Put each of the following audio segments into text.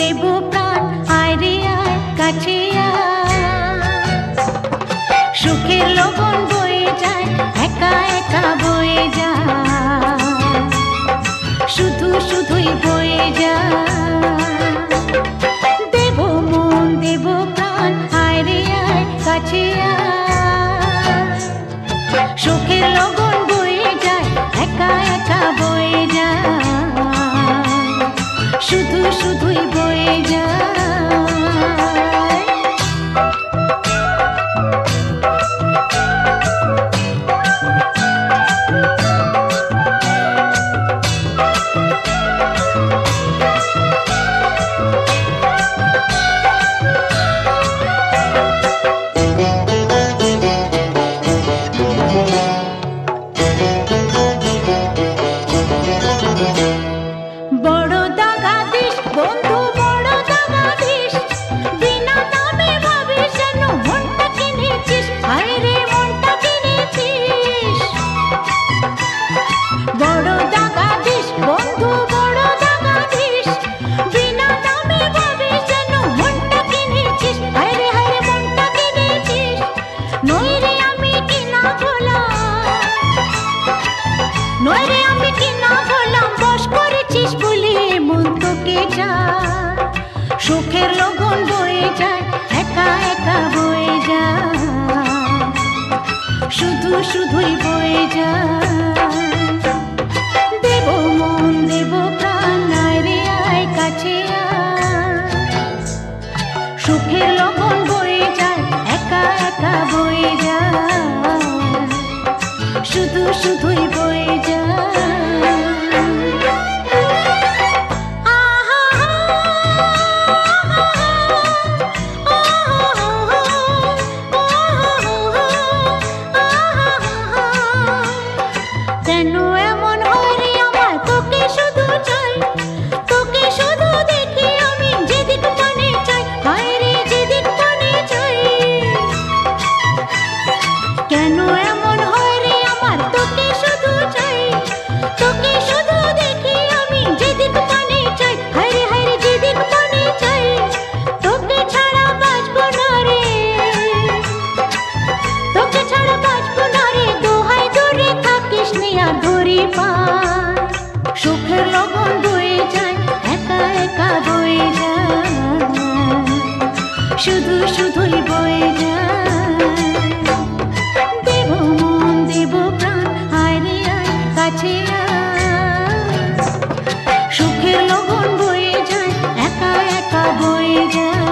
দেব প্রাণ, আয় রে আয় কাছে সুখের লগন বয়ে যায়, একা একা বয়ে যায়, শুধু শুধুই বয়ে যায়। দেব মন দেব প্রাণ, আয় রে আয় কাছে সুখের লগন বয়ে যায়, একা একা বয়ে যায়, শুধু শুধুই বয়ে যায়। সুখের লগন বয়ে যায়, একা একা বয়ে যায়, শুধু শুধুই বয়ে যায়। দেব মন দেব প্রাণ, আয় রে আয় কাছে সুখের লগন বয়ে যায়, একা একা বয়ে যায়, শুধু শুধুই বয়ে যায়। সুখের লগন বয়ে যায়, একা একা বয়ে যায়, শুধু শুধুই বয়ে যায়। দেব মন দেব প্রাণ, আয় রে আয় কাছে সুখের লগন বয়ে যায়, একা একা বয়ে যায়,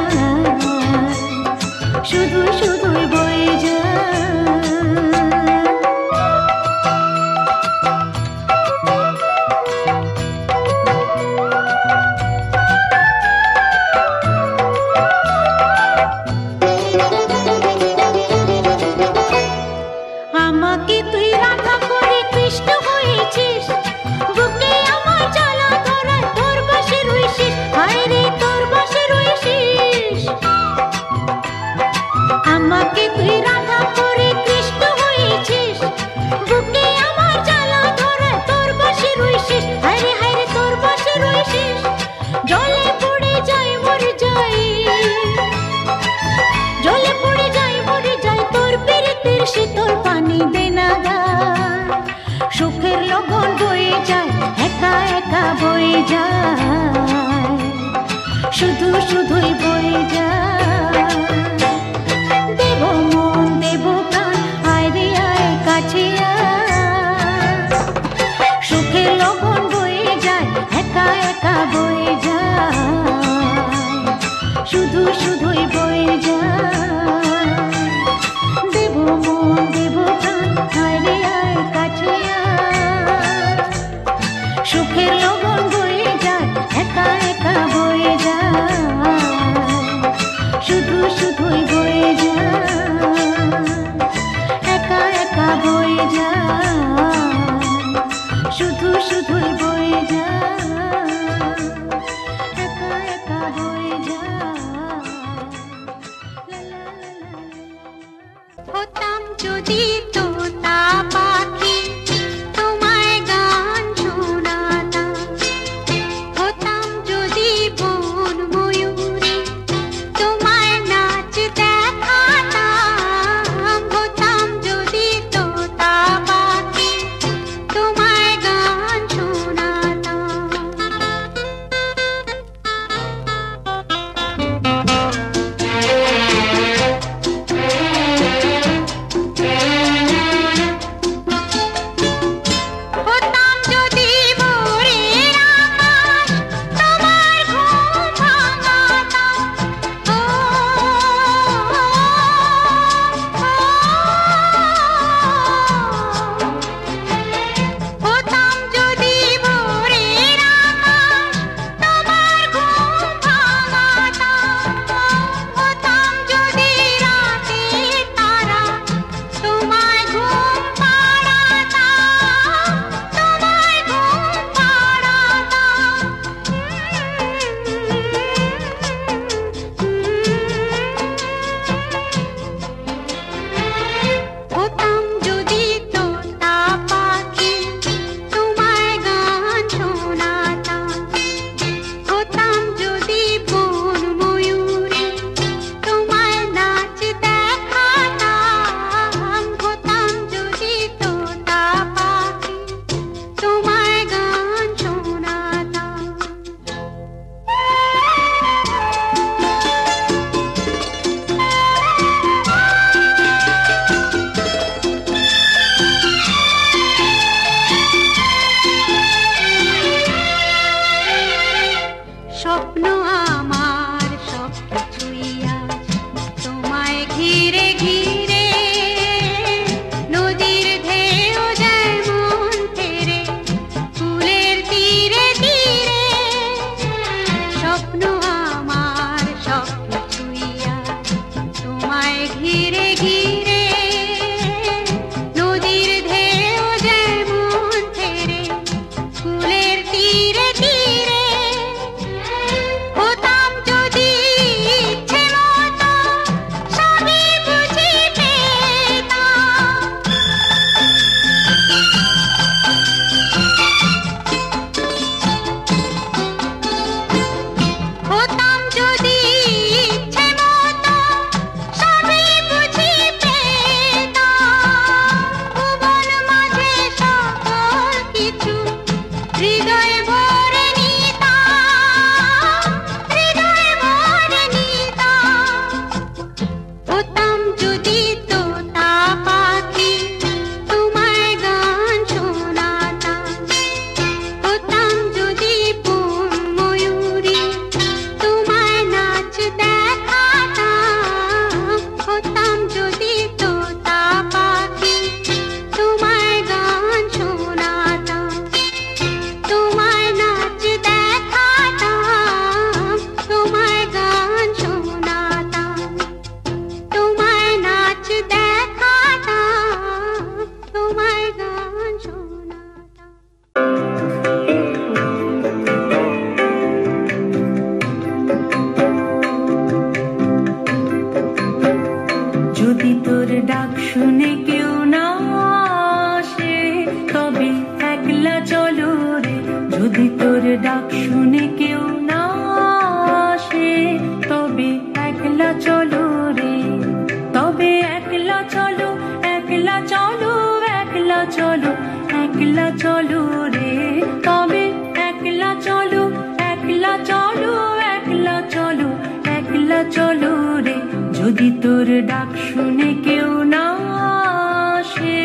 শুধু শুধুই বয়ে যায়। আমাকে তুই রাধা করে কৃষ্ণ হয়েছিস, বুকে আমার জ্বালা ধরা তোর বসে রইছিস, হায়রে হায়রে তোর বসে রইছিস, জলে পড়ে যাই মরে যাই, জলে পড়ে যাই মরে যাই, তোর পিরিতের শীতল পানি দে না গায়। সুখের লগন বয়ে যায়, একা একা বয়ে যায়, শুধু শুধুই বয়ে যায়। দেব মন দেব প্রাণ, আয় রে আয় কাছে সুখের লগন বয়ে যায়, একা একা বয়ে যায়, শুধু শুধুই বয়ে যায়। দেব মন দেব প্রাণ, আয় রে আয় কাছে সুখের লগন বয়ে যায়, একা একা বয়ে যায়, শুধু শুধুই বয়ে যায়, একা একা বয়ে যায়, শুধু শুধুই বয়ে যায়, একা একা বয়ে যায়। হতাম যদি তোতা পাখি, তোমায় গান শোনাতাম, হতাম যদি বন ঘিরে ঘিরে নদীর ঢেউ যায় মন ফেরে ফুলের তীরে তীরে স্বপ্ন আমার সব কিছুইয়া তোমায় ঘিরে ঘিরে নদীর ঢেউ যায় মন ফেরে ফুলের তীরে তীরে হতাম যদি ইচ্ছে মতো সবই বুঝি পেতাম হতাম যদি ইচ্ছে মতো সবই বুঝি পেতাম ভুবন মাঝে সকল কিছু হৃদয়ে ভরে নিতাম হৃদয়ে ভরে নিতাম হতাম যদি তোতা পাখি তোমায় গান শোনাতাম হতাম যদি বন ময়ূরী তোমায় নাচ দেখাতাম হতাম যদি তোতা পাখি তোমায় গান শোনাতাম তোমায় নাচ দেখাতাম তোমায় গান শোনাতাম তোমায় নাচ দেখাতাম তোমায় গান শোনাতাম যদি তোর ডাক শুনে কেউ না আসে তবে একলা চলো রে যদি তোর ডাক শুনে কেউ না আসে তবে একলা চলো রে তবে একলা চলো একলা চলো একলা চলো একলা চলো রে তবে একলা চলো একলা চলো একলা চলো একলা চলো রে যদি তোর ডাক শুনে কেউ না আসে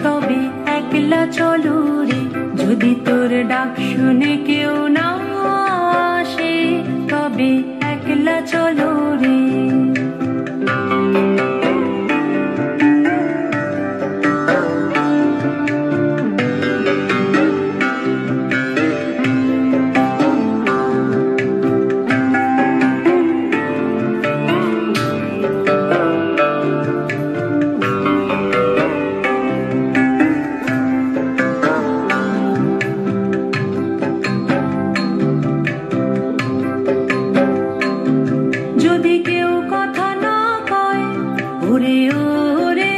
তবে একলা চলো রে যদি তোর ডাক শুনে কেউ না আসে তবে একলা চলো রে যদি কেউ কথা না কয় ওরে ওরে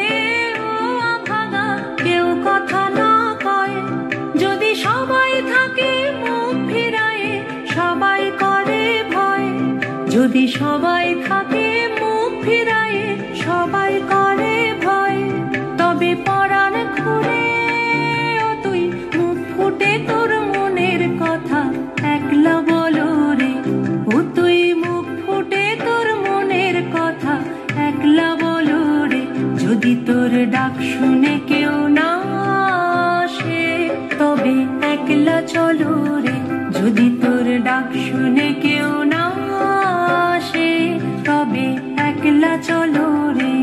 ও আভাগা কেউ কথা না কয় যদি সবাই থাকে মুখ ফিরায়ে সবাই করে ভয় যদি সবাই থাকে মুখ ফিরায়ে সবাই করে ভয় তবে পরাণ খুলে ও তুই মুখ ফুটে তোর মনের কথা একলা বলো রে ও তুই মুখ ফুটে তোর মনের কথা একলা বলো রে যদি তোর ডাক শুনে কেউ না আসে তবে একলা চলো রে যদি তোর ডাক শুনে কেউ না আসে তবে একলা চলো রে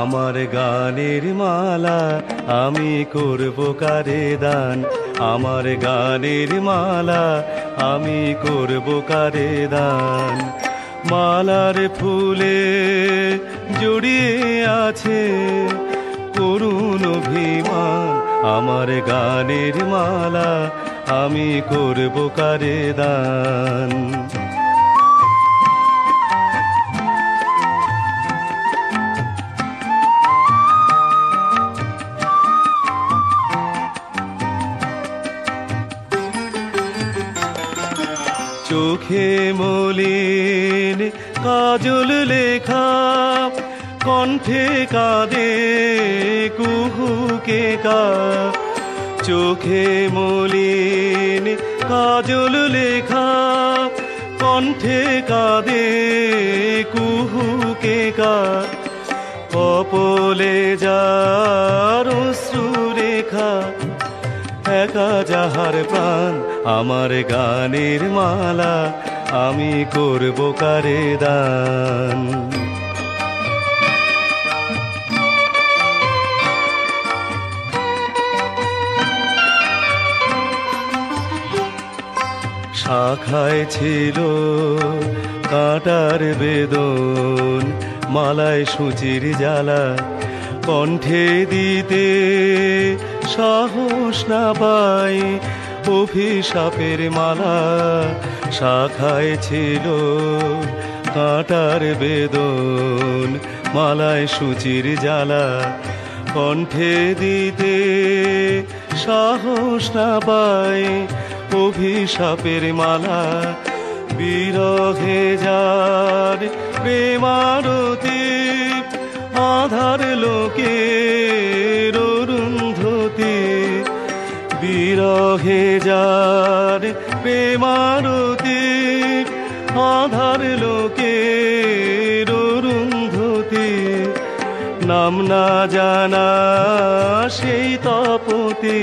আমার গানের মালা আমি করব কারে দান আমার গানের মালা আমি করব কারে দান মালার ফুলে জড়িয়ে আছে করুণ অভিমান আমার গানের মালা আমি করব কারে দান চোখে মলিন কাজল লেখা কণ্ঠে কাঁদে কুহুকে কা চোখে মলিন কাজল লেখা কণ্ঠে কাঁদে কুহুকে কা কপলে যার অশ্রু রেখা একা যাহার প্রাণ আমার গানের মালা আমি করব কারে দান। শাখায় ছিল কাঁটার বেদন, মালায় সূচির জ্বালা, কণ্ঠে দিতে সাহস না পাই অভিশাপের মালা। শাখায় ছিল কাঁটার বেদন, মালায় সূচির জ্বালা, কণ্ঠে দিতে সাহস না পাই অভিশাপের মালা। বিরহে যার প্রেমারতি, আধার লোকের অরুন্ধতি। বিরহে যার প্রেমারতি, আধার লোকের অরুন্ধতি। নাম না জানা সেই তপতি,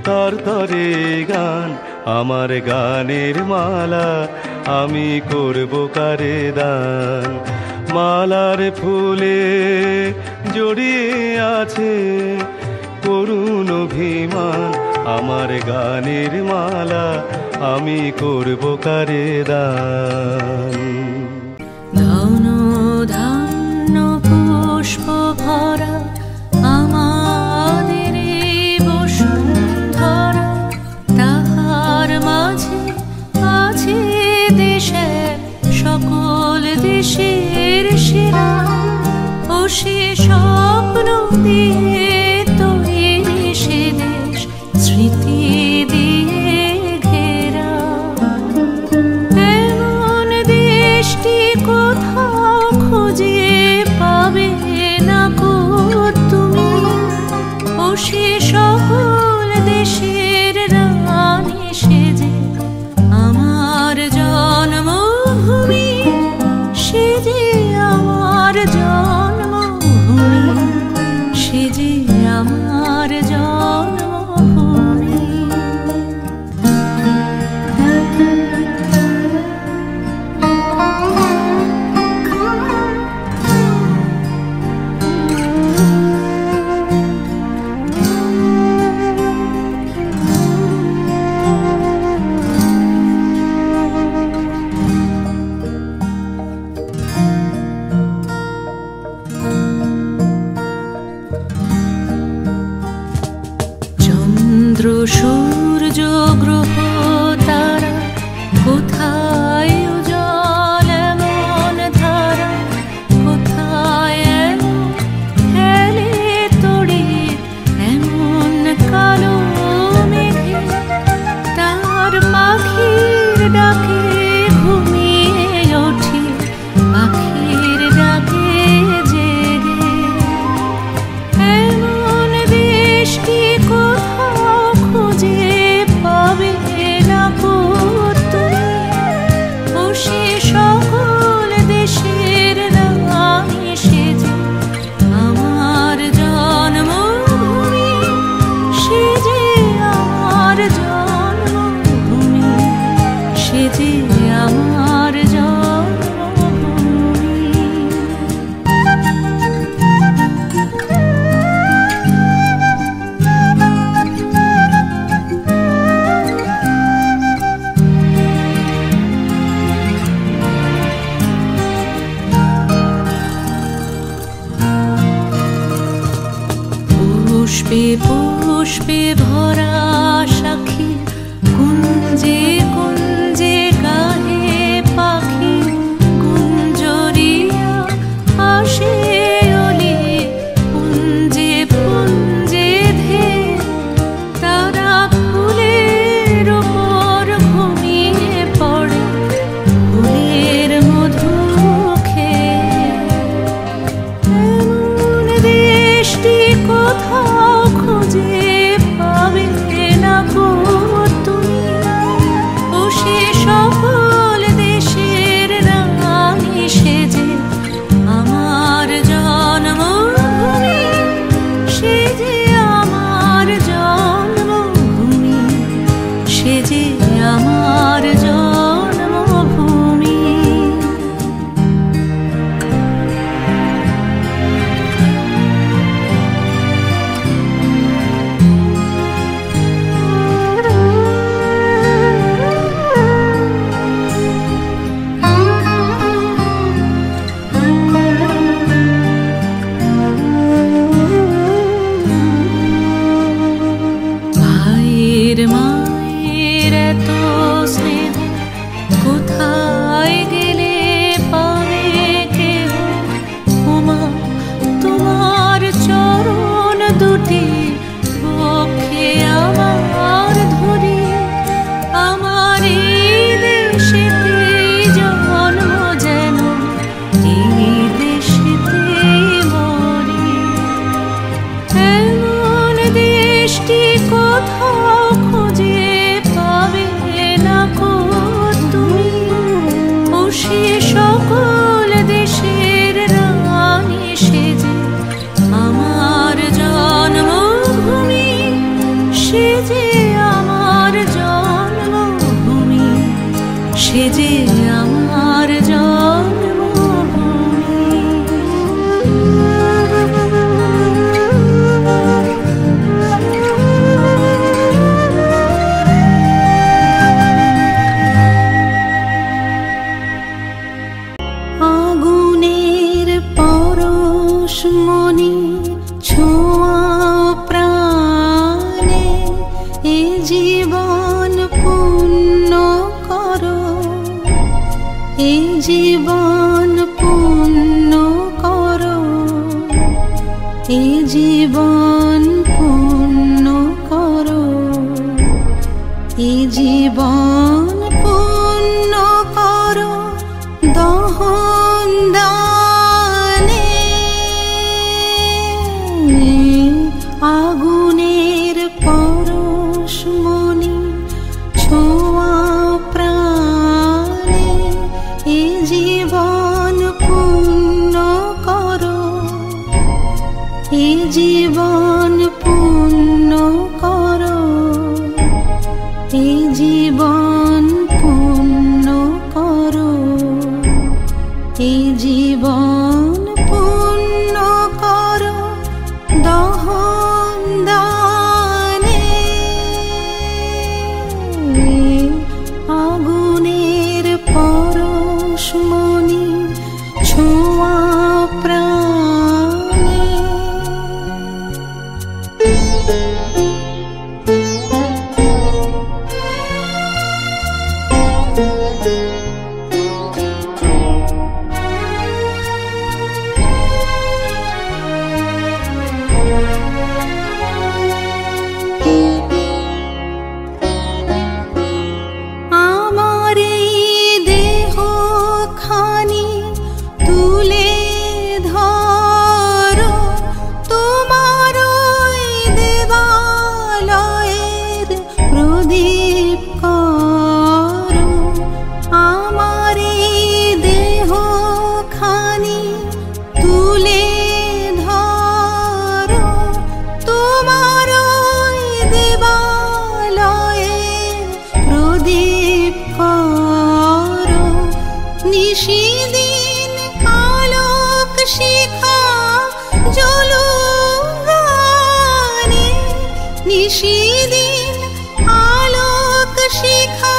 তার তরে গান আমার গানের মালা। আমি করব কারে দান। মালার ফুলে জড়িয়ে আছে করুণ অভিমান, আমার গানের মালা। আমি করব কারে দান। ধন ধান্য পুষ্প ভরা আমাদের বসুন্ধরা, তাহার মাঝে আছে দেশের সকল দেশের সেরা। ও সে স্বপ্ন দিয়ে তৈরি সে দেশ, স্মৃতি দিয়ে ঘেরা। এমন দেশটি কোথাও খুঁজে পাবে না কো তুমি। ও সে সকল দেশের রানী সেজে আমার জন্মভূমি, সেজে আমার জন্মভূমি, সেজে আমার জন্মভূমি। চন্দ্র সূর্য গ্রহ তারা কোথায় উজ্জ্বল এমন ধারা, কোথায় এমন খেলে তড়ি এমন কালো মেঘে। তার পাখির ডাকে ঘুমিয়ে ওঠে, পাখির ডাকে জেগে। এমন দেশটি কোথাও খুঁজে পাবে না কো তুমি। ও সে সকল দেশের রানী সেজে আমার জন্মভূমি, সেজে আমার জন্মভূমি, সেজে আমার জন্মভূমি। পুষ্পে পুষ্পে ভরা সাক্ষী, কুঞ্জে কুঞ্জে গাহে পাখি। গুঞ্জরিয়া আসে অলি পুঞ্জে পুঞ্জে ধে। তারা ফুলের ওপর ঘুমিয়ে পড়ে, ফুলের মধু খেয়ে। এমন দেশটি কোথাও খুঁজে পাবে পরশমণি ছোঁয়া প্রাণে এ জীবন পূর্ণ করো, এ জীবন পূর্ণ করো, এ জীবন পূর্ণ করো, এ জীবন পূর্ণ করো দহন দানে আগুনের পরশমণি ছোঁয়া প্রাণে এ জীবন পূর্ণ করো, এ জীবন পূর্ণ করো, এ জীবন পূর্ণ করো, এ জীবন পূর্ণ করো দহন দানে আগুনের পরশমণি ছোঁয়া প্রাণে। আমার এই দেহ খানি তুলে ধরো, তোমার ওই দেবালয়ের প্রদীপ করো। আমার এই দেহ খানি তুলে ধরো, তোমার ওই দেবালয়ের প্রদীপ করো। নিশিদিন আলোক শিখা জ্বলুক গানে, নিশিদিন আলোক শিখা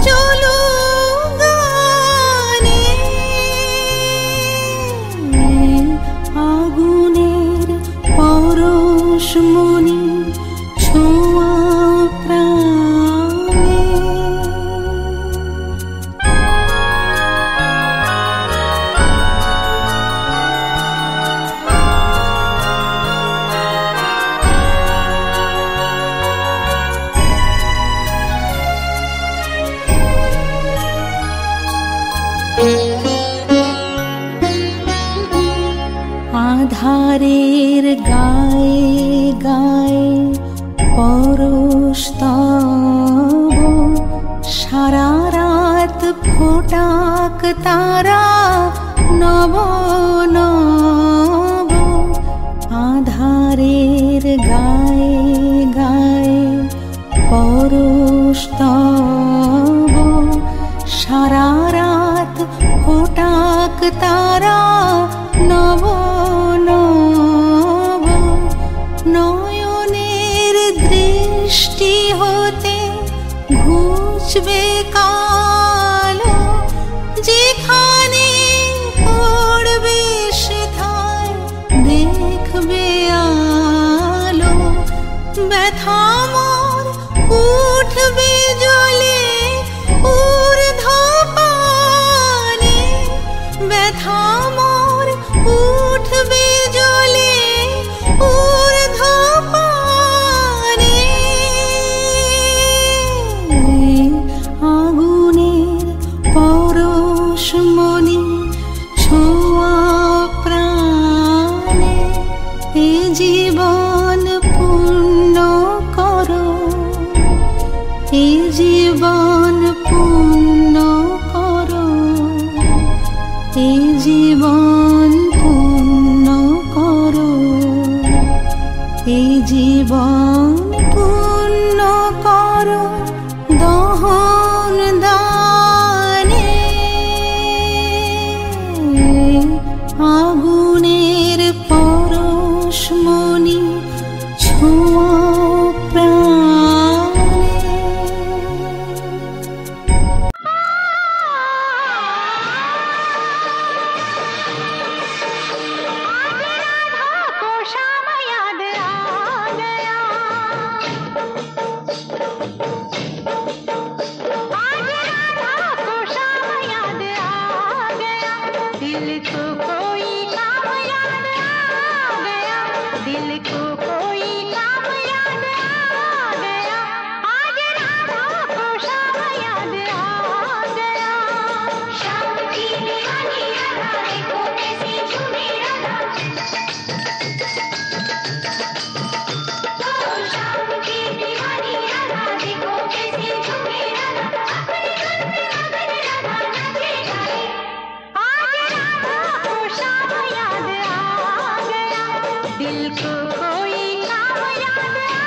জ্বলুক গানে আগুনের পরশমণি ছোঁয়া প্রাণে। আধারের গায়ে গায়ে পরশ তব, সারা রাত ফোটাক তারা নব নব। আধারের গায়ে গায়ে পরশ তব, সারা রাত ফোটাক তারা নব নব। নয়নের দৃষ্টি হতে ঘুচবে কালো, যেখানে পড়বে সেথায় দেখবে আলো। ব্যথা মোর উঠবে জ্বলে ঊর্ধ্বপানে, ব্যথা মোর উঠবে জ্বলে ঊর্ধ্বপানে আগুনের পরশমণি ছোঁয়া প্রাণে এ জীবন পূর্ণ করো, এ জীবন পূর্ণ করো, এ জীবন পূর্ণ করো, এ জীবন পূর্ণ করো দহন দানে আগুনের পরশমণি ছোঁয়া প্রাণে। दिल को कोई काम याद आ गया, दिल को कोई काम याद आ गया, आज राधा को शाम याद आ गया। शाम की दीवानी राधा, देखो कैसी झूमी राधा, ओ शाम की दीवानी राधा, देखो कैसी झूमी राधा, अपने घर में मगन राधा नाचे गाए, आज राधा को शाम याद आ गया, दिल को कोई काम याद आ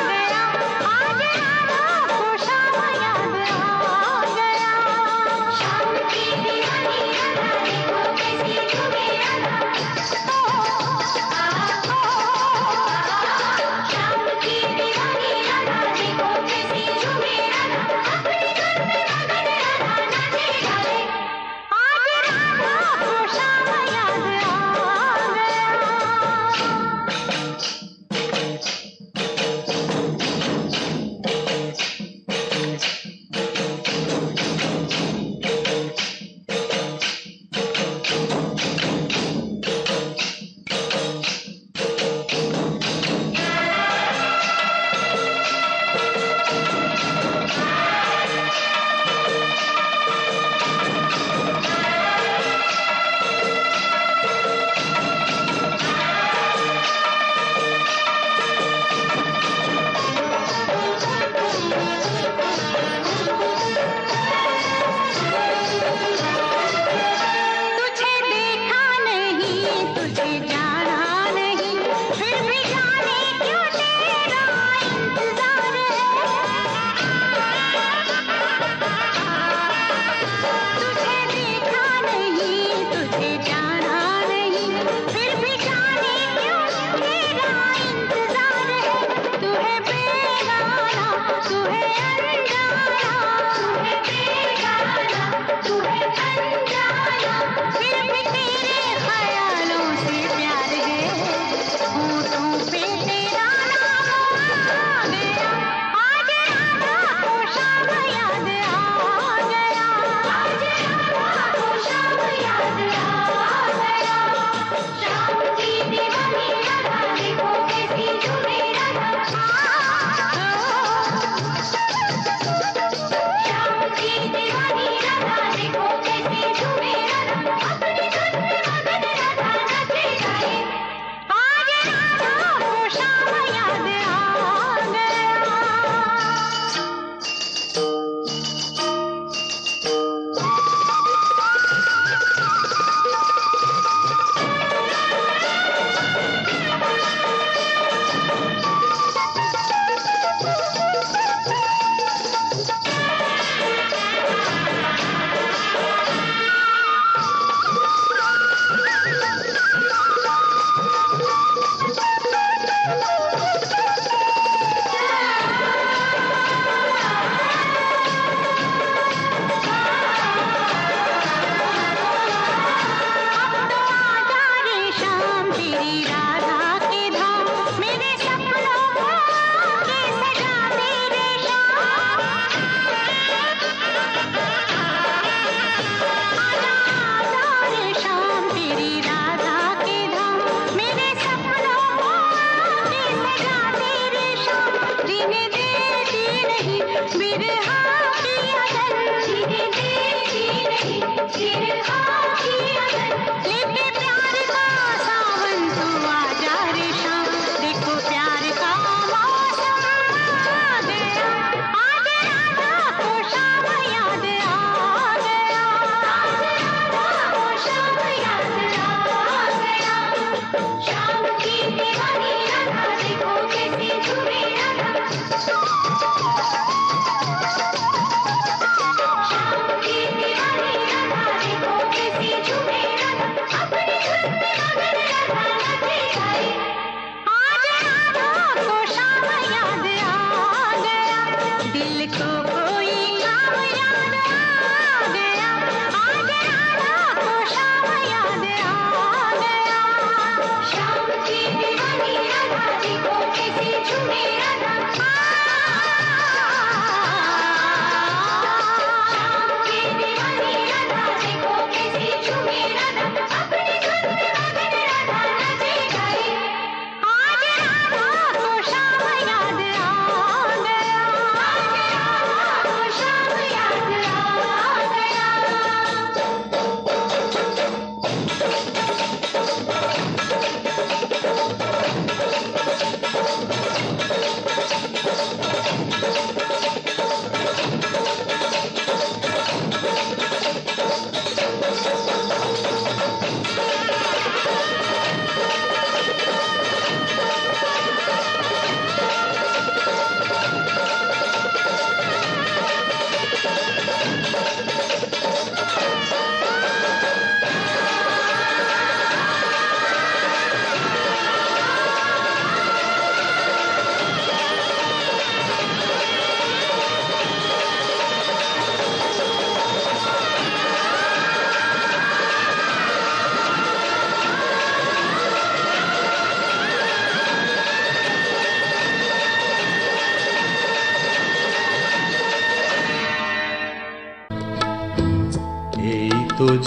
गया, आज राधा को शाम याद आ गया। शाम की दीवानी राधा, देखो कैसी झूमी राधा, शाम की दीवानी राधा, देखो कैसी झूमी राधा, अपने घर में मगन राधा नाचे गाए, आज राधा को शाम याद आ गया।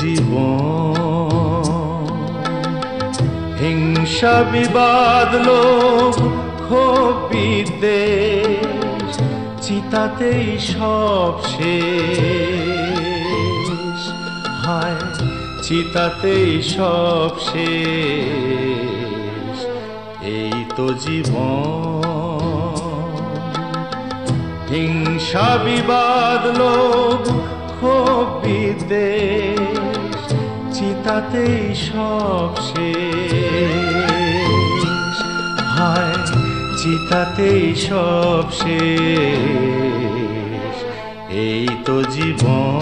জীবন। হিংসা বিবাদ লোভ ক্ষোভ বিদ্বেষ চিতাতেই সব শেষ, হায় চিতাতেই সব শেষ। এই তো জীবন। হিংসা বিবাদ লোভ ক্ষোভ বিদ্বেষ চিতাতেই সব শেষ, হায় চিতাতেই সব শেষ। এই তো জীবন।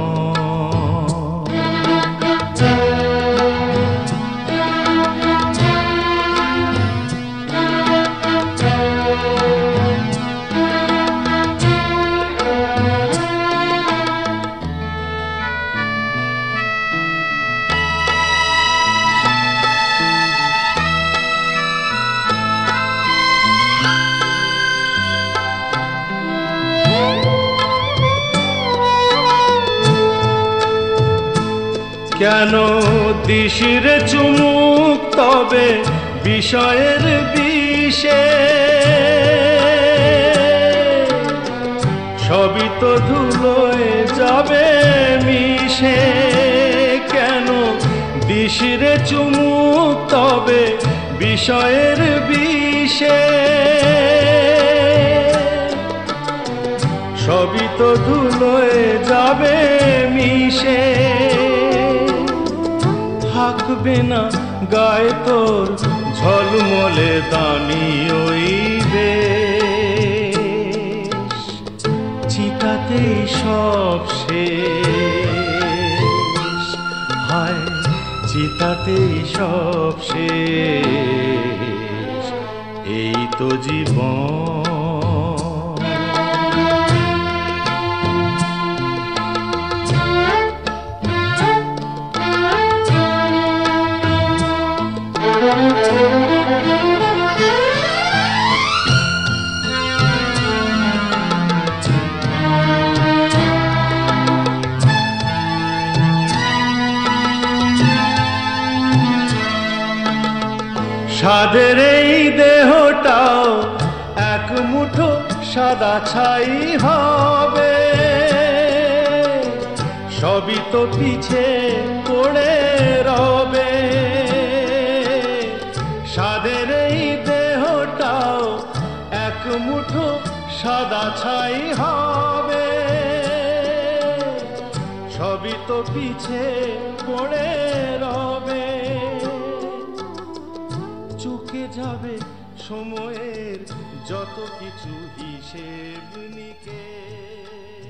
কেন দিশিরে চুমুক তবে বিষয়ের বিষে, সবই তো ধুলোয় যাবে মিশে। কেন দিশিরে চুমুক তবে বিষয়ের বিষে, সবই তো ধুলোয় যাবে মিশে। থাকবে না গায়ে তোর ঝলমলে দানি ওই বেশ, চিতাতেই সব শেষ, হায় চিতাতেই সব শেষ। এই তো জীবন। সাদের এই দেহটাও এক মুঠো সাদা ছাই হবে, সবই তো পিছে পড়ে রবে। সাদের এই দেহটাও এক মুঠো সাদা ছাই হবে, সবই তো পিছে পড়ে রবে। চুকে যাবে সময়ের যত কিছু হিসেব নিকেশ,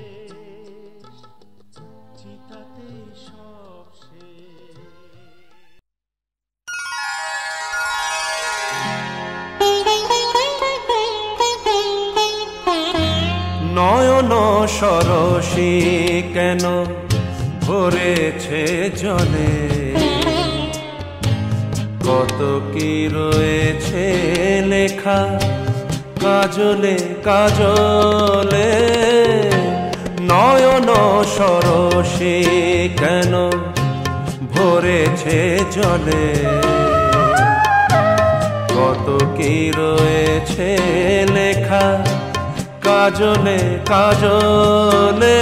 চিতাতেই সব শেষ। নয়ন সরসী কেন ভরেছে জলে, কত কি রয়েছে লেখা কাজলে কাজলে। নয়ন সরসী কেন ভরেছে জলে, কত কি রয়েছে লেখা কাজলে কাজলে।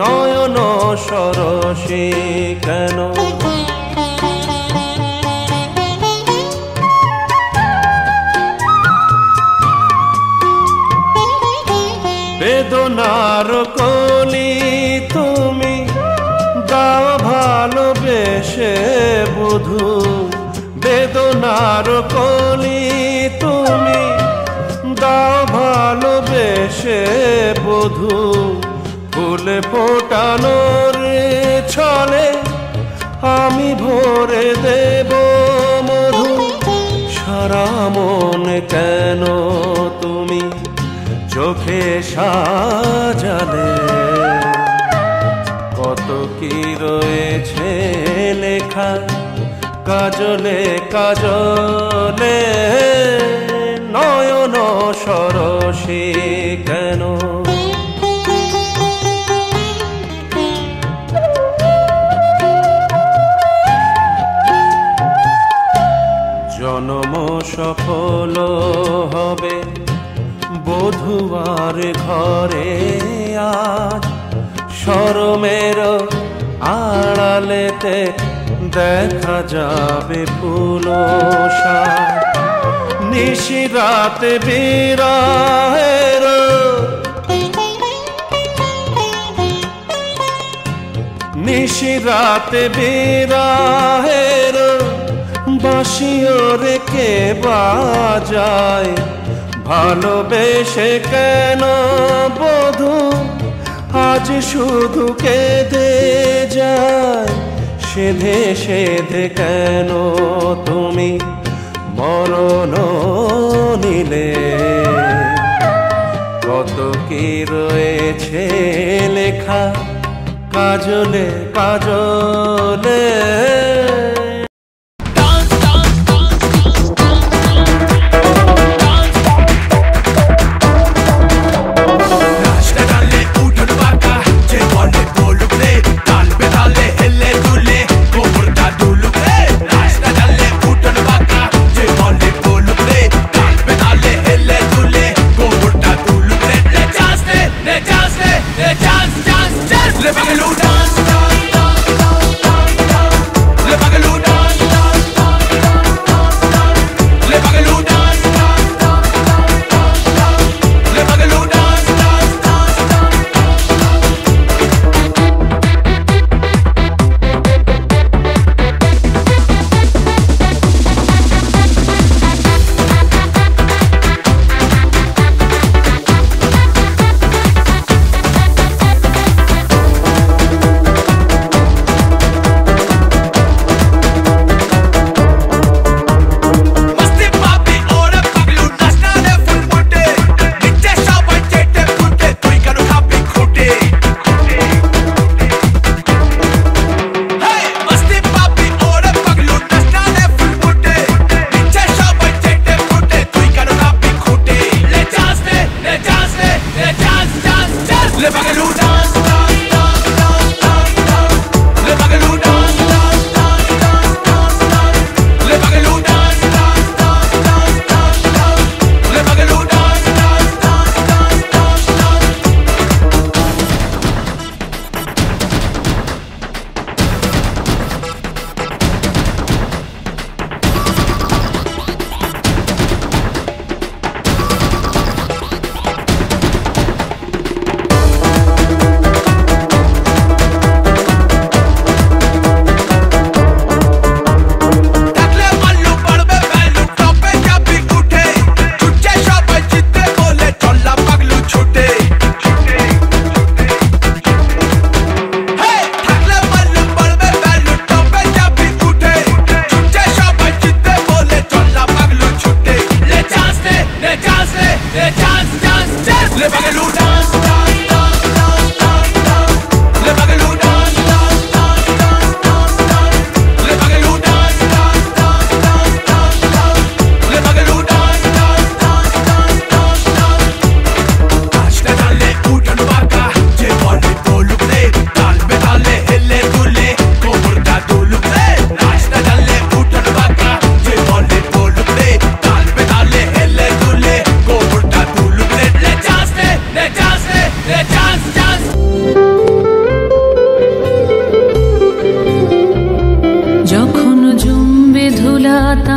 নয়ন সরসী কেন বেদনার কলি তুমি দাও ভালোবেসে বধূ, বেদনার কলি তুমি দাও ভালোবেসে বধূ। ফুলে ফোটানোর ছলে আমি ভরে দেব মধু, সারা মন কেন তুমি চোখে সাজালে, কত কি রয়েছে লেখা কাজলে কাজলে। নয়ন সরসী কেন সফল হবে বধূয়ার ঘরে আজ শরমের আড়ালেতে দেখা যাবে ফুলসাজ নিশিরাতে বিরহের নিশিরাতে বিরহের বাঁশিও রেখে বাজায় ভালোবেসে কেন বধূ আজ শুধু কেঁদে যায় সেধে সেধে কেন তুমি মরণ নিলে কত কি রয়েছে লেখা কাজলে কাজলে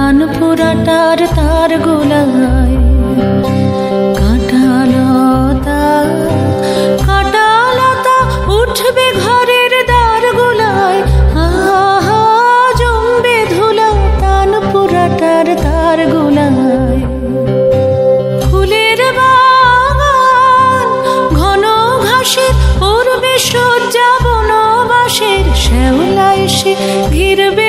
তানপুরাটার তার গোলায় কাঁটালতা উঠবে ঘরের দ্বার গোলায় আহা জমবে ধুলা তানপুরাটার তার গোলায় ফুলের বাগান ঘন ঘাসের পূর্বে সজ্জা বনবাসের শ্যাওলা এসে ঘিরবে